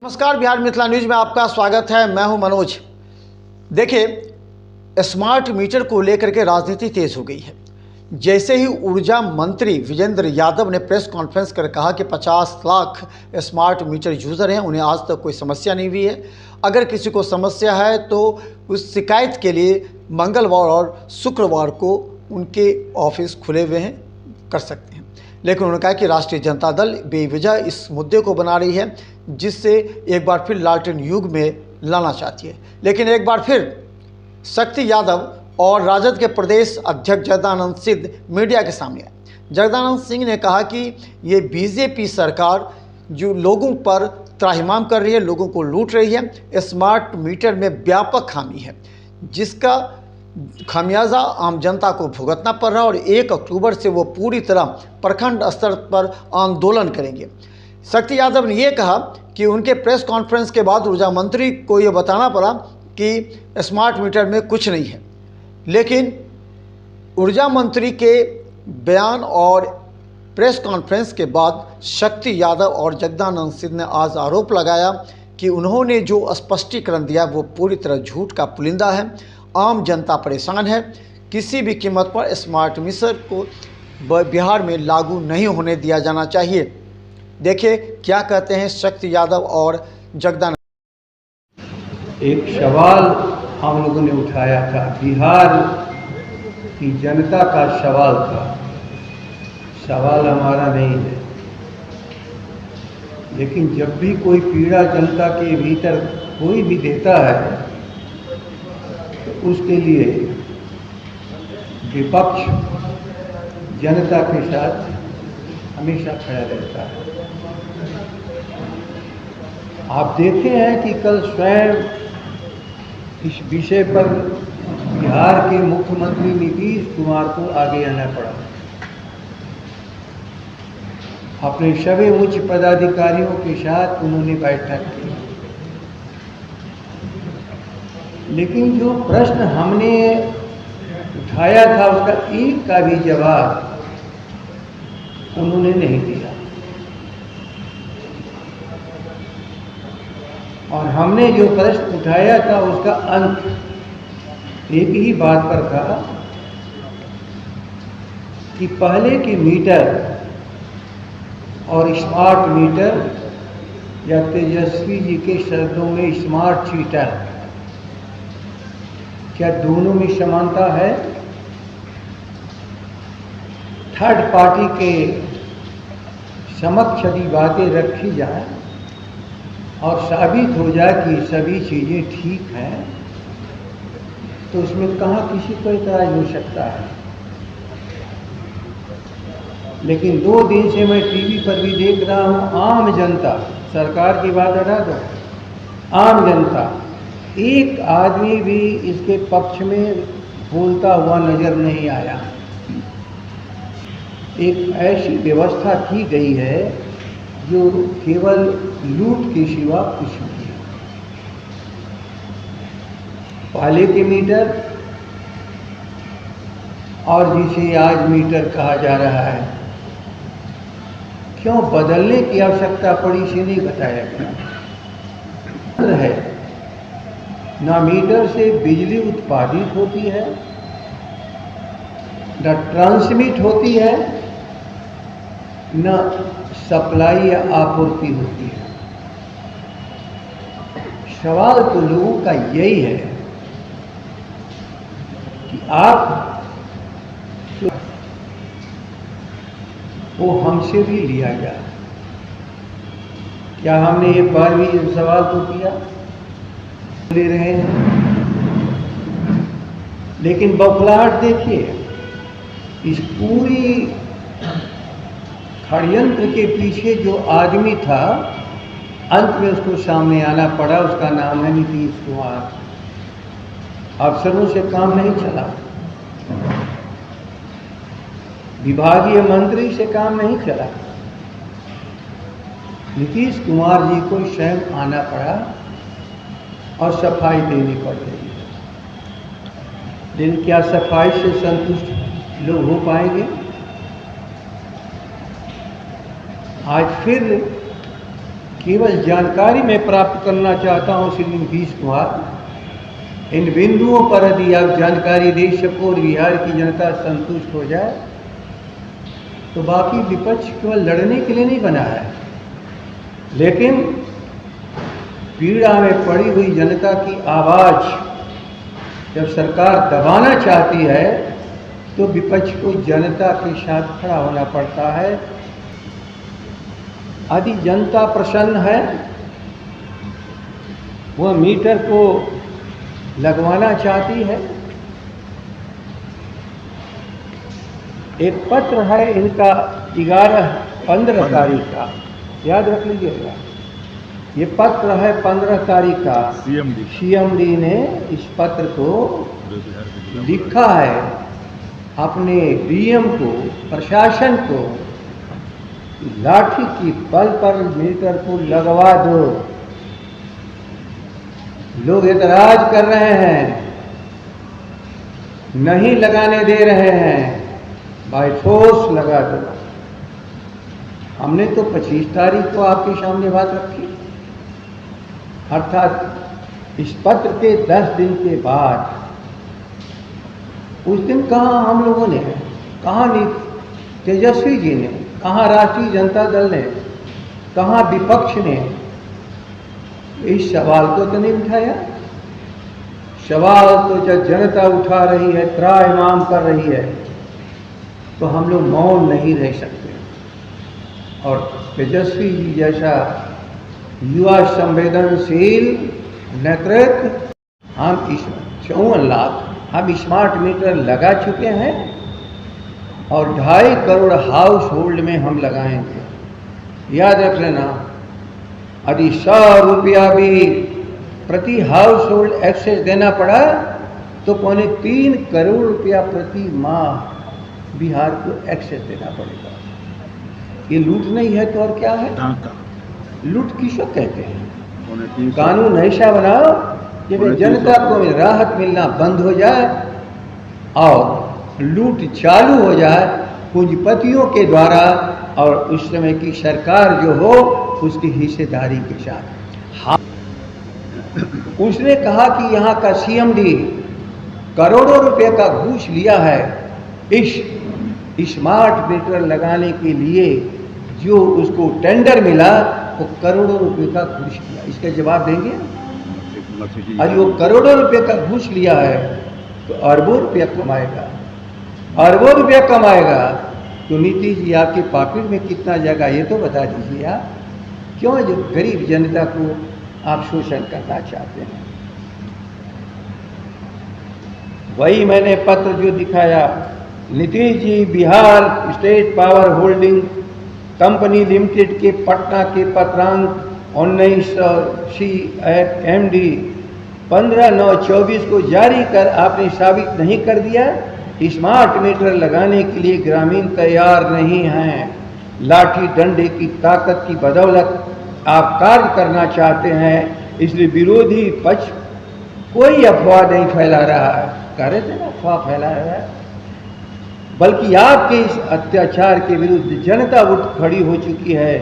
नमस्कार, बिहार मिथिला न्यूज में आपका स्वागत है। मैं हूं मनोज। देखिए, स्मार्ट मीटर को लेकर के राजनीति तेज हो गई है। जैसे ही ऊर्जा मंत्री विजेंद्र यादव ने प्रेस कॉन्फ्रेंस कर कहा कि 50 लाख स्मार्ट मीटर यूज़र हैं, उन्हें आज तक कोई समस्या नहीं हुई है। अगर किसी को समस्या है तो उस शिकायत के लिए मंगलवार और शुक्रवार को उनके ऑफिस खुले हुए हैं, कर सकते हैं। लेकिन उन्होंने कहा कि राष्ट्रीय जनता दल बेवजह इस मुद्दे को बना रही है, जिससे एक बार फिर लालटेन युग में लाना चाहती है। लेकिन एक बार फिर शक्ति यादव और राजद के प्रदेश अध्यक्ष जगदानंद सिंह मीडिया के सामने आए। जगदानंद सिंह ने कहा कि ये बीजेपी सरकार जो लोगों पर त्राहिमाम कर रही है, लोगों को लूट रही है। स्मार्ट मीटर में व्यापक खामी है, जिसका खामियाजा आम जनता को भुगतना पड़ रहा है और 1 अक्टूबर से वो पूरी तरह प्रखंड स्तर पर आंदोलन करेंगे। शक्ति यादव ने यह कहा कि उनके प्रेस कॉन्फ्रेंस के बाद ऊर्जा मंत्री को यह बताना पड़ा कि स्मार्ट मीटर में कुछ नहीं है। लेकिन ऊर्जा मंत्री के बयान और प्रेस कॉन्फ्रेंस के बाद शक्ति यादव और जगदानंद सिंह ने आज आरोप लगाया कि उन्होंने जो स्पष्टीकरण दिया वो पूरी तरह झूठ का पुलिंदा है। आम जनता परेशान है। किसी भी कीमत पर स्मार्ट मीटर को बिहार में लागू नहीं होने दिया जाना चाहिए। देखिए क्या कहते हैं शक्ति यादव और जगदानंद। एक सवाल हम लोगों ने उठाया था, बिहार की जनता का सवाल था। सवाल हमारा नहीं है, लेकिन जब भी कोई पीड़ा जनता के भीतर कोई भी देता है तो उसके लिए विपक्ष जनता के साथ हमेशा खड़ा रहता है। आप देखे हैं कि कल स्वयं इस विषय पर बिहार के मुख्यमंत्री नीतीश कुमार को आगे आना पड़ा। अपने सभी उच्च पदाधिकारियों के साथ उन्होंने बैठक की, लेकिन जो प्रश्न हमने उठाया था उसका एक का भी जवाब उन्होंने नहीं दिया। और हमने जो प्रश्न उठाया था उसका अंत एक ही बात पर था कि पहले के मीटर और स्मार्ट मीटर, या तेजस्वी जी के शब्दों में स्मार्ट चीटर, क्या दोनों में समानता है? थर्ड पार्टी के समक्ष यदि बातें रखी जाए और साबित हो जाए कि सभी चीज़ें ठीक हैं, तो उसमें कहाँ किसी को इतराज हो सकता है। लेकिन 2 दिन से मैं टीवी पर भी देख रहा हूँ, आम जनता, सरकार की बात हटा दो, आम जनता, एक आदमी भी इसके पक्ष में बोलता हुआ नजर नहीं आया। एक ऐसी व्यवस्था की गई है जो केवल लूट के सिवा कुछ नहीं है। पहले के मीटर और जिसे आज मीटर कहा जा रहा है, क्यों बदलने की आवश्यकता पड़ी इसे नहीं बताया गया है। ना मीटर से बिजली उत्पादित होती है, न ट्रांसमिट होती है, न सप्लाई या आपूर्ति होती है। सवाल तो लोगों का यही है कि आप वो हमसे भी लिया गया। क्या हमने एक बार भी इस सवाल को किया? ले रहे हैं, लेकिन बौखलाहट देखिए, इस पूरी षड्यंत्र के पीछे जो आदमी था, अंत में उसको सामने आना पड़ा। उसका नाम है नीतीश कुमार। अफसरों से काम नहीं चला, विभागीय मंत्री से काम नहीं चला, नीतीश कुमार जी को स्वयं आना पड़ा और सफाई देनी पड़ रही है। लेकिन क्या सफाई से संतुष्ट लोग हो पाएंगे? आज फिर केवल जानकारी मैं प्राप्त करना चाहता हूँ श्री नीतीश कुमार। इन बिंदुओं पर यदि आप जानकारी दे सको और बिहार की जनता संतुष्ट हो जाए तो बाकी विपक्ष केवल लड़ने के लिए नहीं बना है, लेकिन पीड़ा में पड़ी हुई जनता की आवाज़ जब सरकार दबाना चाहती है तो विपक्ष को जनता के साथ खड़ा होना पड़ता है। यदि जनता प्रसन्न है, वह मीटर को लगवाना चाहती है। एक पत्र है इनका 15 तारीख का, याद रख लीजिएगा। ये पत्र है 15 तारीख का। सीएमडी ने इस पत्र को लिखा है अपने डीएम को, प्रशासन को, लाठी की बल पर मीटर को लगवा दो। लोग एतराज कर रहे हैं, नहीं लगाने दे रहे हैं, बाय फोर्स लगा दो। हमने तो 25 तारीख को आपके सामने बात रखी, अर्थात इस पत्र के 10 दिन के बाद। उस दिन कहाँ हम लोगों ने, कहाँ तेजस्वी जी ने, कहाँ राष्ट्रीय जनता दल ने, कहाँ विपक्ष ने इस सवाल को तो नहीं उठाया। सवाल तो जब जनता उठा रही है, त्राहिमाम कर रही है, तो हम लोग मौन नहीं रह सकते। और तेजस्वी जी जैसा युवा संवेदनशील नेतृत्व, हम इस 54 लाख हम स्मार्ट मीटर लगा चुके हैं और 2.5 करोड़ हाउस होल्ड में हम लगाएंगे। याद रख लेना, यदि 100 रुपया भी प्रति हाउस होल्ड एक्सेस देना पड़ा तो 3.25 करोड़ रुपया प्रति माह बिहार को एक्सेस देना पड़ेगा। ये लूट नहीं है तो और क्या है? लूट किसको कहते हैं? कानून ऐसा बनाओ कि जनता को राहत मिलना बंद हो जाए और लूट चालू हो जाए पूंजीपतियों के द्वारा, और उस समय की सरकार जो हो उसकी हिस्सेदारी के साथ। हाँ, उसने कहा कि यहाँ का सीएमडी करोड़ों रुपए का घूस लिया है इस स्मार्ट मीटर लगाने के लिए। जो उसको टेंडर मिला वो करोड़ों रुपए का घूस लिया। इसका जवाब देंगे? अरे वो करोड़ों रुपए का घूस लिया है तो अरबों रुपया कमाएगा, अरबों रुपया कमाएगा तो नीतीश जी आपके पॉकेट में कितना जाएगा ये तो बता दीजिए आप। क्यों जो गरीब जनता को आप शोषण करना चाहते हैं? वही मैंने पत्र जो दिखाया, Nitish ji Bihar state power holding company limited के पटना के पत्रांक 1980 MD 15/9/24 को जारी कर आपने साबित नहीं कर दिया। स्मार्ट मीटर लगाने के लिए ग्रामीण तैयार नहीं हैं। लाठी डंडे की ताकत की बदौलत आप कार्य करना चाहते हैं, इसलिए विरोधी पक्ष कोई अफवाह नहीं फैला रहा है। कह रहे थे ना अफवाह फैला रहा है, बल्कि आपके इस अत्याचार के विरुद्ध जनता उठ खड़ी हो चुकी है।